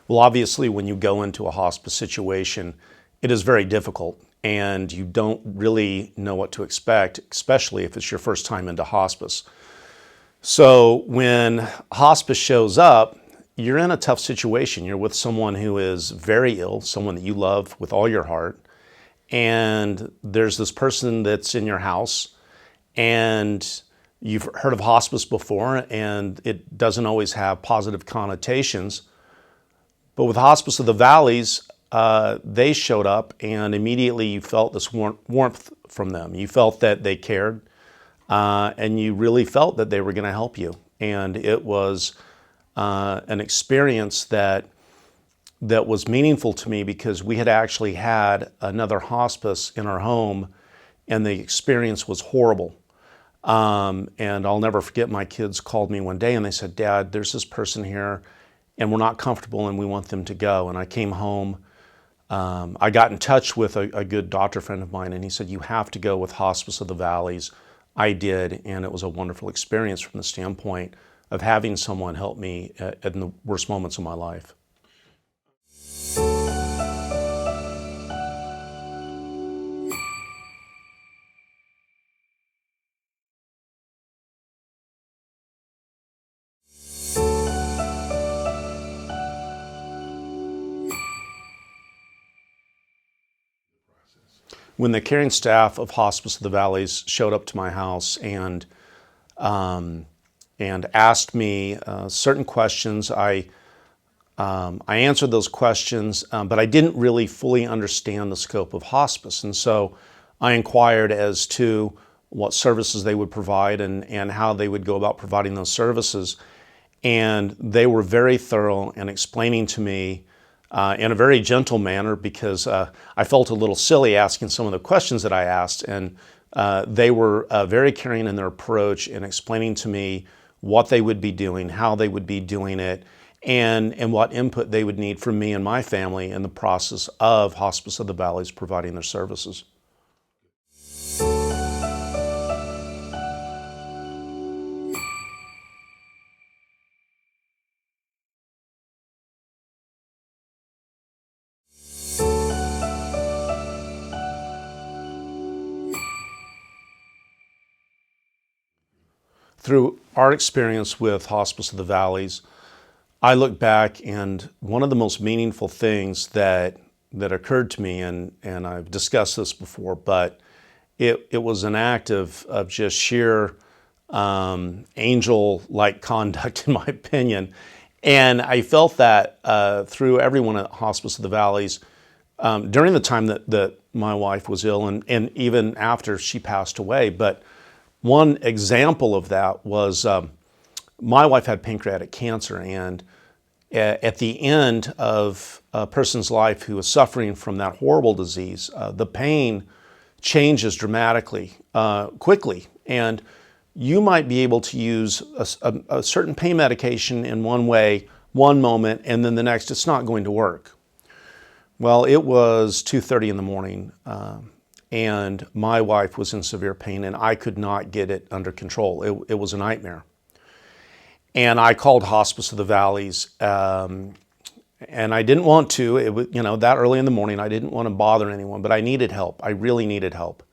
Well, obviously, when you go into a hospice situation, it is very difficult and you don't really know what to expect, especially if it's your first time into hospice. So when hospice shows up, you're in a tough situation. You're with someone who is very ill, someone that you love with all your heart, and there's this person that's in your house, and you've heard of hospice before, and it doesn't always have positive connotations. But with Hospice of the Valleys, they showed up, and immediately you felt this warmth from them. You felt that they cared, and you really felt that they were going to help you. And it was an experience that was meaningful to me because we had actually had another hospice in our home, and the experience was horrible. And I'll never forget, my kids called me one day and they said, "Dad, there's this person here and we're not comfortable and we want them to go." And I came home. I got in touch with a good doctor friend of mine, and he said, "You have to go with Hospice of the Valleys." I did, and it was a wonderful experience from the standpoint of having someone help me in the worst moments of my life. When the caring staff of Hospice of the Valleys showed up to my house and asked me certain questions, I answered those questions, but I didn't really fully understand the scope of hospice. And so I inquired as to what services they would provide and how they would go about providing those services. And they were very thorough in explaining to me in a very gentle manner, because I felt a little silly asking some of the questions that I asked. And they were very caring in their approach in explaining to me what they would be doing, how they would be doing it, and what input they would need from me and my family in the process of Hospice of the Valleys providing their services. Through our experience with Hospice of the Valleys, I look back, and one of the most meaningful things that occurred to me, and I've discussed this before, but it was an act of just sheer angel-like conduct, in my opinion. And I felt that through everyone at Hospice of the Valleys during the time that my wife was ill, and even after she passed away. But one example of that was my wife had pancreatic cancer, and at the end of a person's life who is suffering from that horrible disease, the pain changes dramatically, quickly. And you might be able to use a certain pain medication in one way, one moment, and then the next it's not going to work. Well, it was 2:30 in the morning, and my wife was in severe pain, and I could not get it under control. It was a nightmare. And I called Hospice of the Valleys, and I didn't want to. It was, that early in the morning, I didn't want to bother anyone, but I needed help. I really needed help.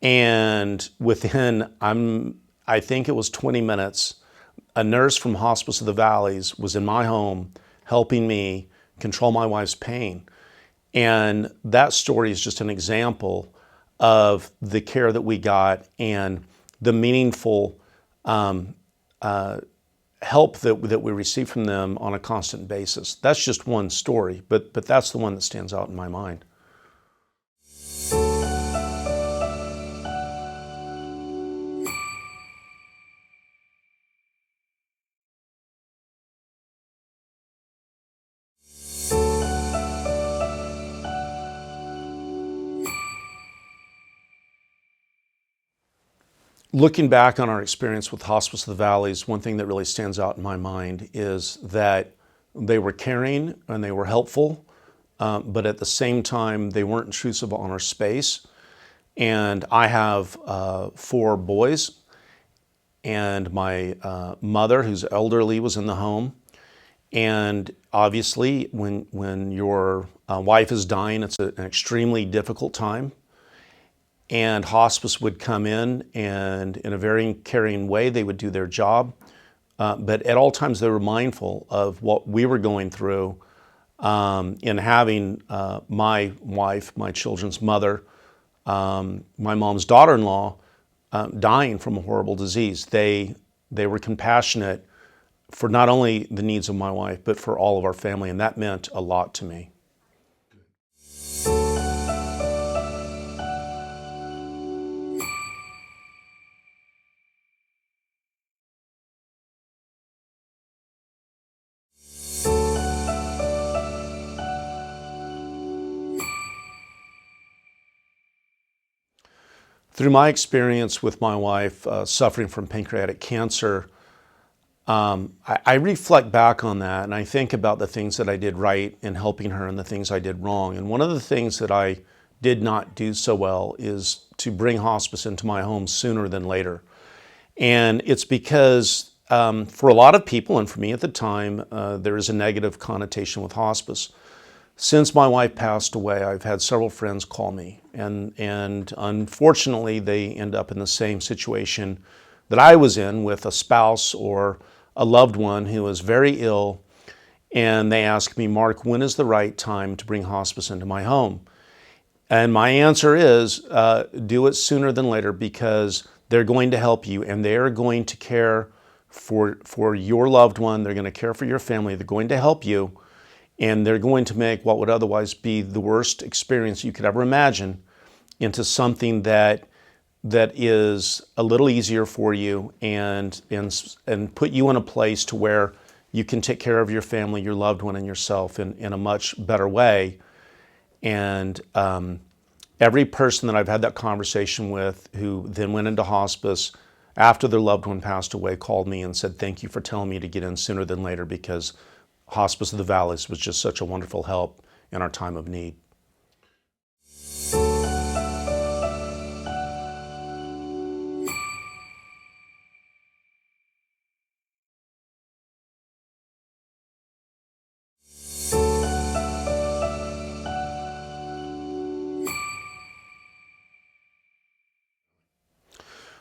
And within, I think it was 20 minutes, a nurse from Hospice of the Valleys was in my home helping me control my wife's pain. And that story is just an example of the care that we got and the meaningful help that we receive from them on a constant basis. That's just one story, but that's the one that stands out in my mind. Looking back on our experience with Hospice of the Valleys, one thing that really stands out in my mind is that they were caring and they were helpful, but at the same time, they weren't intrusive on our space. And I have 4 boys, and my mother, who's elderly, was in the home. And obviously, when your wife is dying, it's an extremely difficult time. And hospice would come in a very caring way, they would do their job. But at all times, they were mindful of what we were going through in having my wife, my children's mother, my mom's daughter-in-law, dying from a horrible disease. They were compassionate for not only the needs of my wife, but for all of our family, and that meant a lot to me. Through my experience with my wife suffering from pancreatic cancer, I reflect back on that and I think about the things that I did right in helping her and the things I did wrong. And one of the things that I did not do so well is to bring hospice into my home sooner than later. And it's because for a lot of people, and for me at the time, there is a negative connotation with hospice. Since my wife passed away, I've had several friends call me, and unfortunately, they end up in the same situation that I was in with a spouse or a loved one who was very ill, and they ask me, Mark, when is the right time to bring hospice into my home? And my answer is, do it sooner than later, because they're going to help you, and they're going to care for your loved one. They're going to care for your family. They're going to help you. And they're going to make what would otherwise be the worst experience you could ever imagine into something that is a little easier for you and put you in a place to where you can take care of your family, your loved one, and yourself in a much better way. And every person that I've had that conversation with who then went into hospice after their loved one passed away called me and said, thank you for telling me to get in sooner than later, because Hospice of the Valleys was just such a wonderful help in our time of need.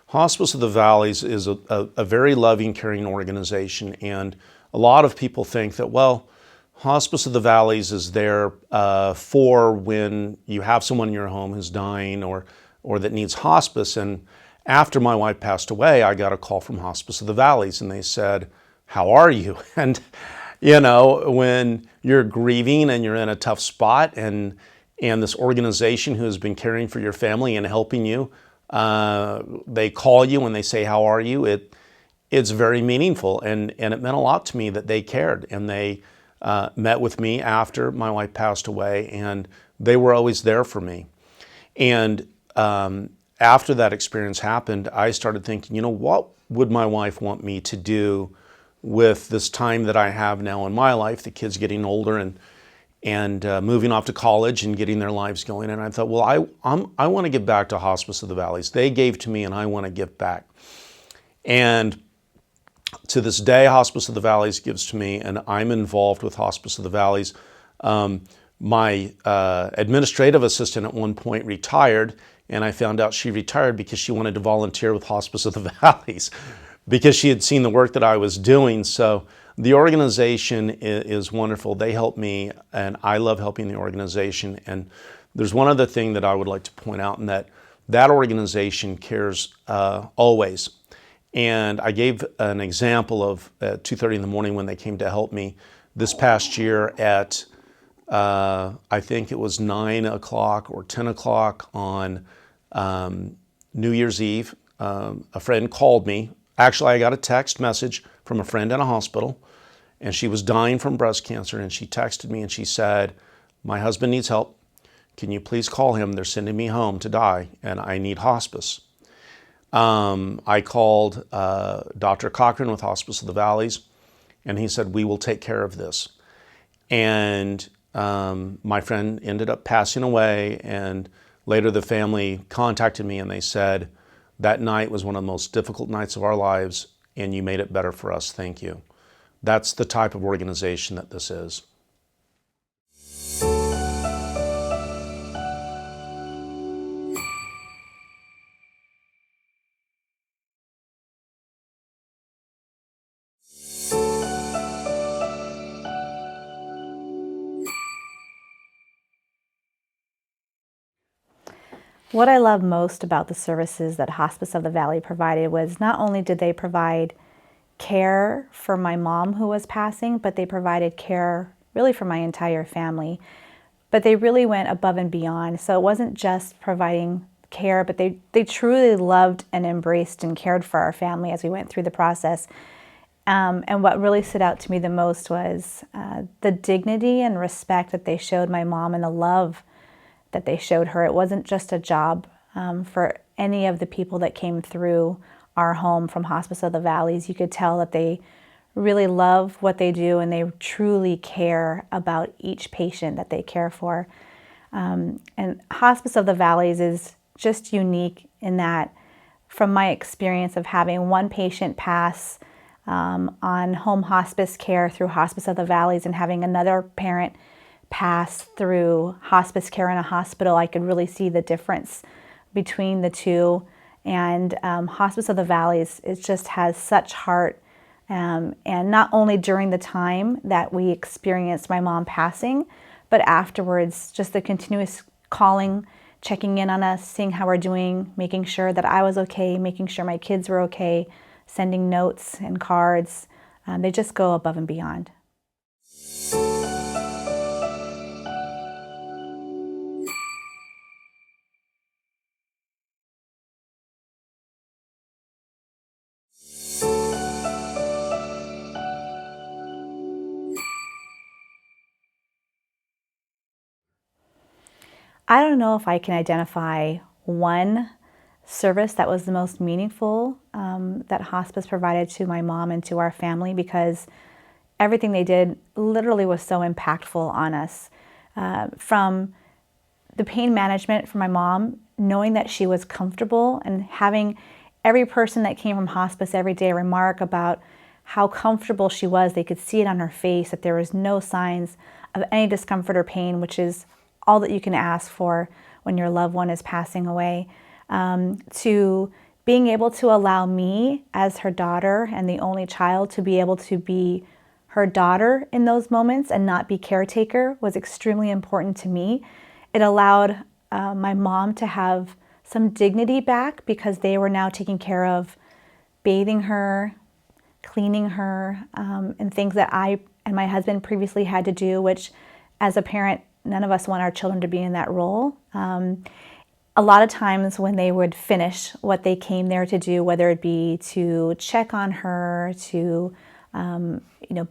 Hospice of the Valleys is a very loving, caring organization, and a lot of people think that, well, Hospice of the Valleys is there for when you have someone in your home who's dying or that needs hospice. And after my wife passed away, I got a call from Hospice of the Valleys, and they said, how are you? And, you know, when you're grieving and you're in a tough spot, and this organization who has been caring for your family and helping you, they call you and they say, how are you? It's very meaningful, and it meant a lot to me that they cared, and they met with me after my wife passed away, and they were always there for me. And after that experience happened, I started thinking, you know, what would my wife want me to do with this time that I have now in my life, the kids getting older and moving off to college and getting their lives going. And I thought, well, I want to give back to Hospice of the Valleys. They gave to me, and I want to give back. And to this day, Hospice of the Valleys gives to me, and I'm involved with Hospice of the Valleys. My administrative assistant at one point retired, and I found out she retired because she wanted to volunteer with Hospice of the Valleys because she had seen the work that I was doing. So the organization is wonderful. They help me, and I love helping the organization. And there's one other thing that I would like to point out, and that organization cares always. And I gave an example of at 2:30 in the morning when they came to help me this past year at, I think it was 9 o'clock or 10 o'clock on New Year's Eve. A friend called me. Actually, I got a text message from a friend in a hospital, and she was dying from breast cancer, and she texted me and she said, my husband needs help. Can you please call him? They're sending me home to die, and I need hospice. I called Dr. Cochran with Hospice of the Valleys, and he said, we will take care of this. And my friend ended up passing away, and later the family contacted me and they said, that night was one of the most difficult nights of our lives, and you made it better for us, thank you. That's the type of organization that this is. What I love most about the services that Hospice of the Valley provided was not only did they provide care for my mom who was passing, but they provided care really for my entire family. But they really went above and beyond. So it wasn't just providing care, but they truly loved and embraced and cared for our family as we went through the process. And what really stood out to me the most was the dignity and respect that they showed my mom and the love that they showed her. It wasn't just a job for any of the people that came through our home from Hospice of the Valleys. You could tell that they really love what they do and they truly care about each patient that they care for. And Hospice of the Valleys is just unique in that, from my experience of having one patient pass on home hospice care through Hospice of the Valleys and having another parent pass through hospice care in a hospital, I could really see the difference between the two. And Hospice of the Valleys, it just has such heart. And not only during the time that we experienced my mom passing, but afterwards, just the continuous calling, checking in on us, seeing how we're doing, making sure that I was okay, making sure my kids were okay, sending notes and cards. They just go above and beyond. I don't know if I can identify one service that was the most meaningful that hospice provided to my mom and to our family, because everything they did literally was so impactful on us. From the pain management for my mom, knowing that she was comfortable and having every person that came from hospice every day remark about how comfortable she was. They could see it on her face, that there was no signs of any discomfort or pain, which is all that you can ask for when your loved one is passing away. To being able to allow me as her daughter and the only child to be able to be her daughter in those moments and not be caretaker was extremely important to me. It allowed my mom to have some dignity back, because they were now taking care of bathing her, cleaning her, and things that I and my husband previously had to do, which as a parent, none of us want our children to be in that role. A lot of times when they would finish what they came there to do, whether it be to check on her, to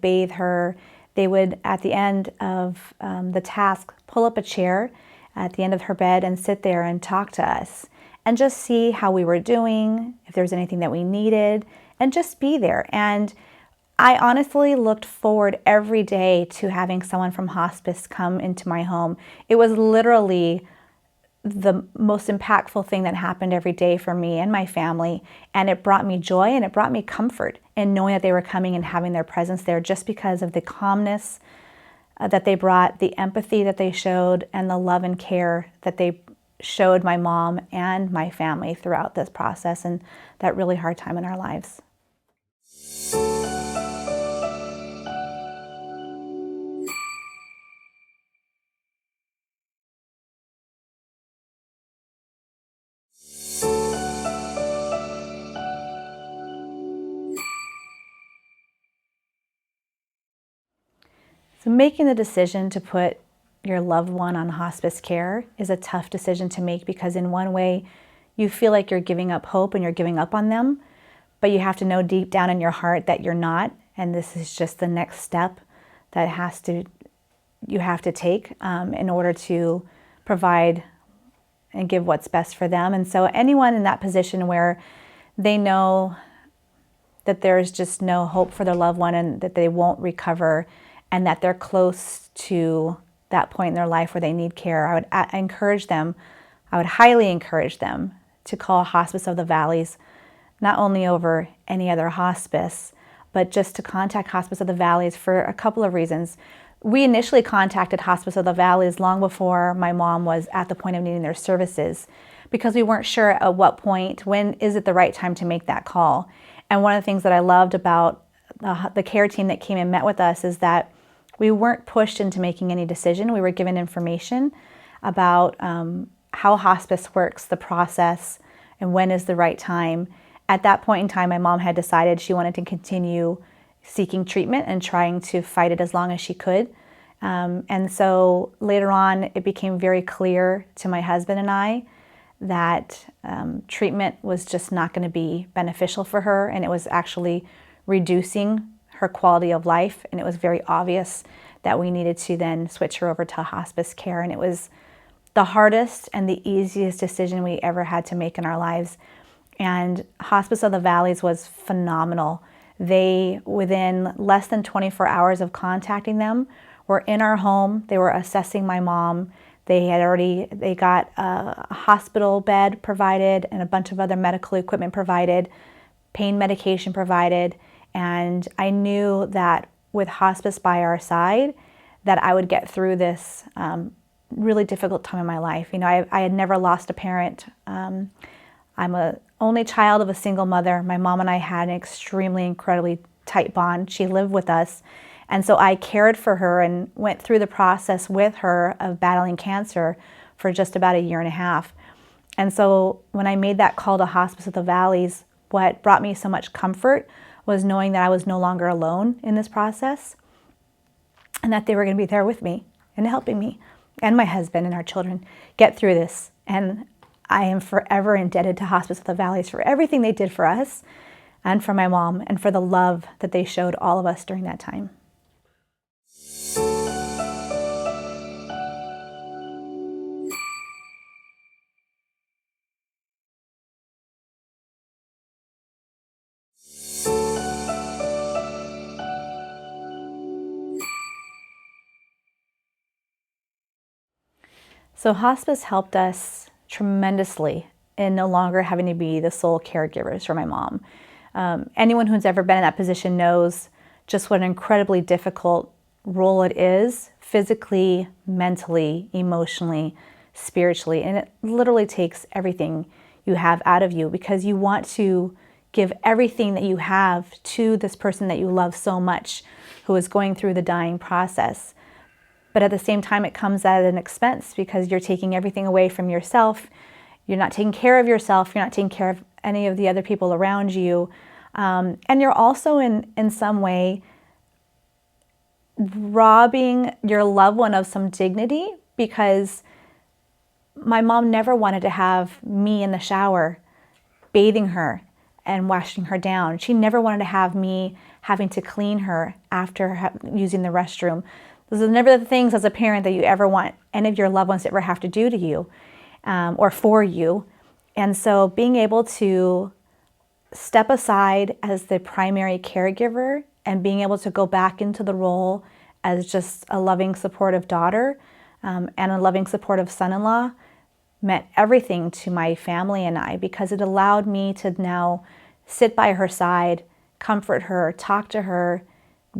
bathe her, they would, at the end of the task, pull up a chair at the end of her bed and sit there and talk to us and just see how we were doing, if there was anything that we needed, and just be there. And I honestly looked forward every day to having someone from hospice come into my home. It was literally the most impactful thing that happened every day for me and my family. And it brought me joy and it brought me comfort in knowing that they were coming and having their presence there, just because of the calmness that they brought, the empathy that they showed, and the love and care that they showed my mom and my family throughout this process and that really hard time in our lives. So making the decision to put your loved one on hospice care is a tough decision to make, because in one way you feel like you're giving up hope and you're giving up on them, but you have to know deep down in your heart that you're not, and this is just the next step that you have to take in order to provide and give what's best for them. And so anyone in that position where they know that there's just no hope for their loved one and that they won't recover, and that they're close to that point in their life where they need care, I would highly encourage them to call Hospice of the Valleys, not only over any other hospice, but just to contact Hospice of the Valleys for a couple of reasons. We initially contacted Hospice of the Valleys long before my mom was at the point of needing their services, because we weren't sure at what point, when is it the right time to make that call. And one of the things that I loved about the care team that came and met with us is that we weren't pushed into making any decision. We were given information about how hospice works, the process, and when is the right time. At that point in time, my mom had decided she wanted to continue seeking treatment and trying to fight it as long as she could. And so later on, it became very clear to my husband and I that treatment was just not going to be beneficial for her, and it was actually reducing her quality of life, and it was very obvious that we needed to then switch her over to hospice care. And it was the hardest and the easiest decision we ever had to make in our lives. And Hospice of the Valleys was phenomenal. They, within less than 24 hours of contacting them, were in our home. They were assessing my mom. They got a hospital bed provided and a bunch of other medical equipment provided, pain medication provided. And I knew that with hospice by our side, that I would get through this really difficult time in my life. You know, I had never lost a parent. I'm a only child of a single mother. My mom and I had an extremely, incredibly tight bond. She lived with us. And so I cared for her and went through the process with her of battling cancer for just about a year and a half. And so when I made that call to Hospice of the Valleys, what brought me so much comfort was knowing that I was no longer alone in this process, and that they were going to be there with me and helping me and my husband and our children get through this. And I am forever indebted to Hospice of the Valleys for everything they did for us and for my mom, and for the love that they showed all of us during that time. So hospice helped us tremendously in no longer having to be the sole caregivers for my mom. Anyone who's ever been in that position knows just what an incredibly difficult role it is, physically, mentally, emotionally, spiritually. And it literally takes everything you have out of you, because you want to give everything that you have to this person that you love so much, who is going through the dying process. But at the same time, it comes at an expense, because you're taking everything away from yourself. You're not taking care of yourself. You're not taking care of any of the other people around you. And you're also in some way robbing your loved one of some dignity, because my mom never wanted to have me in the shower bathing her and washing her down. She never wanted to have me having to clean her after using the restroom. Those are never the things as a parent that you ever want any of your loved ones to ever have to do to you or for you. And so being able to step aside as the primary caregiver and being able to go back into the role as just a loving, supportive daughter and a loving, supportive son-in-law meant everything to my family and I, because it allowed me to now sit by her side, comfort her, talk to her,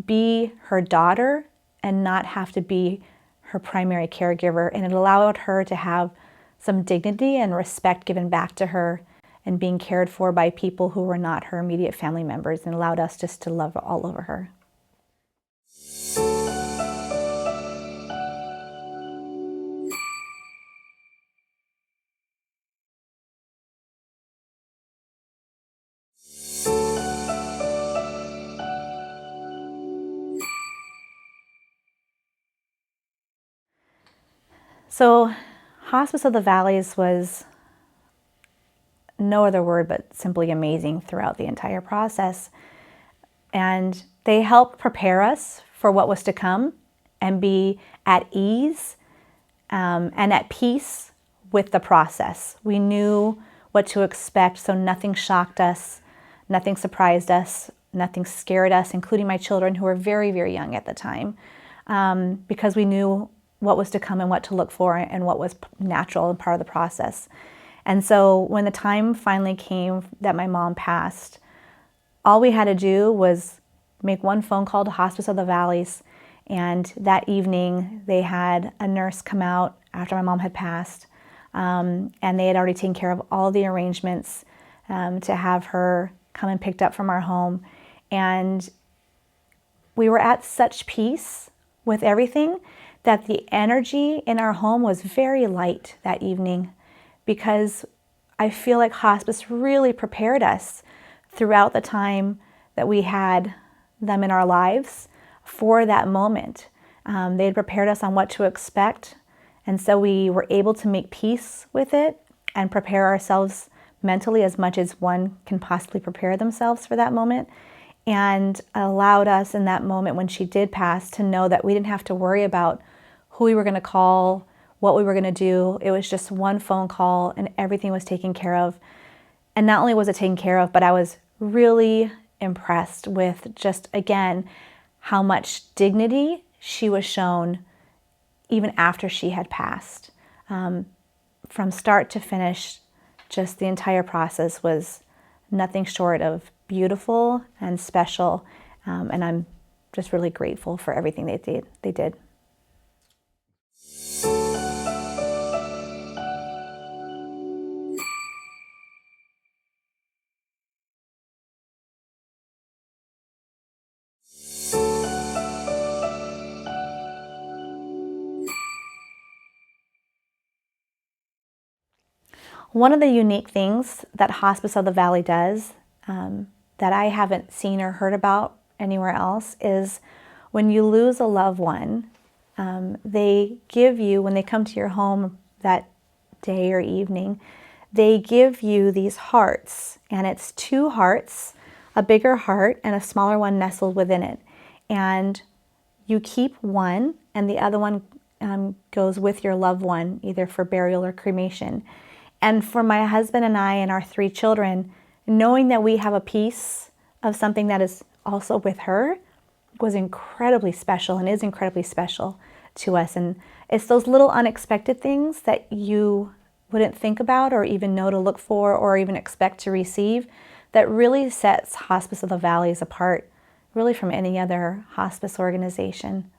be her daughter, and not have to be her primary caregiver. And it allowed her to have some dignity and respect given back to her, and being cared for by people who were not her immediate family members, and allowed us just to love all over her. So Hospice of the Valleys was no other word but simply amazing throughout the entire process. And they helped prepare us for what was to come and be at ease and at peace with the process. We knew what to expect, so nothing shocked us, nothing surprised us, nothing scared us, including my children, who were very, very young at the time, because we knew what was to come and what to look for and what was natural and part of the process. And so when the time finally came that my mom passed, all we had to do was make one phone call to Hospice of the Valleys, and that evening they had a nurse come out after my mom had passed, and they had already taken care of all the arrangements to have her come and picked up from our home. And we were at such peace with everything that the energy in our home was very light that evening, because I feel like hospice really prepared us throughout the time that we had them in our lives for that moment. They had prepared us on what to expect, and so we were able to make peace with it and prepare ourselves mentally as much as one can possibly prepare themselves for that moment, and allowed us in that moment when she did pass to know that we didn't have to worry about who we were going to call, what we were going to do. It was just one phone call and everything was taken care of. And not only was it taken care of, but I was really impressed with just, again, how much dignity she was shown even after she had passed. From start to finish, just the entire process was nothing short of beautiful and special, and I'm just really grateful for everything they did. One of the unique things that Hospice of the Valley does that I haven't seen or heard about anywhere else is when you lose a loved one, they give you, when they come to your home that day or evening, they give you these hearts, and it's 2 hearts, a bigger heart and a smaller one nestled within it. And you keep one, and the other one goes with your loved one, either for burial or cremation. And for my husband and I and our 3 children, knowing that we have a piece of something that is also with her was incredibly special and is incredibly special to us. And it's those little unexpected things that you wouldn't think about or even know to look for or even expect to receive that really sets Hospice of the Valleys apart really from any other hospice organization.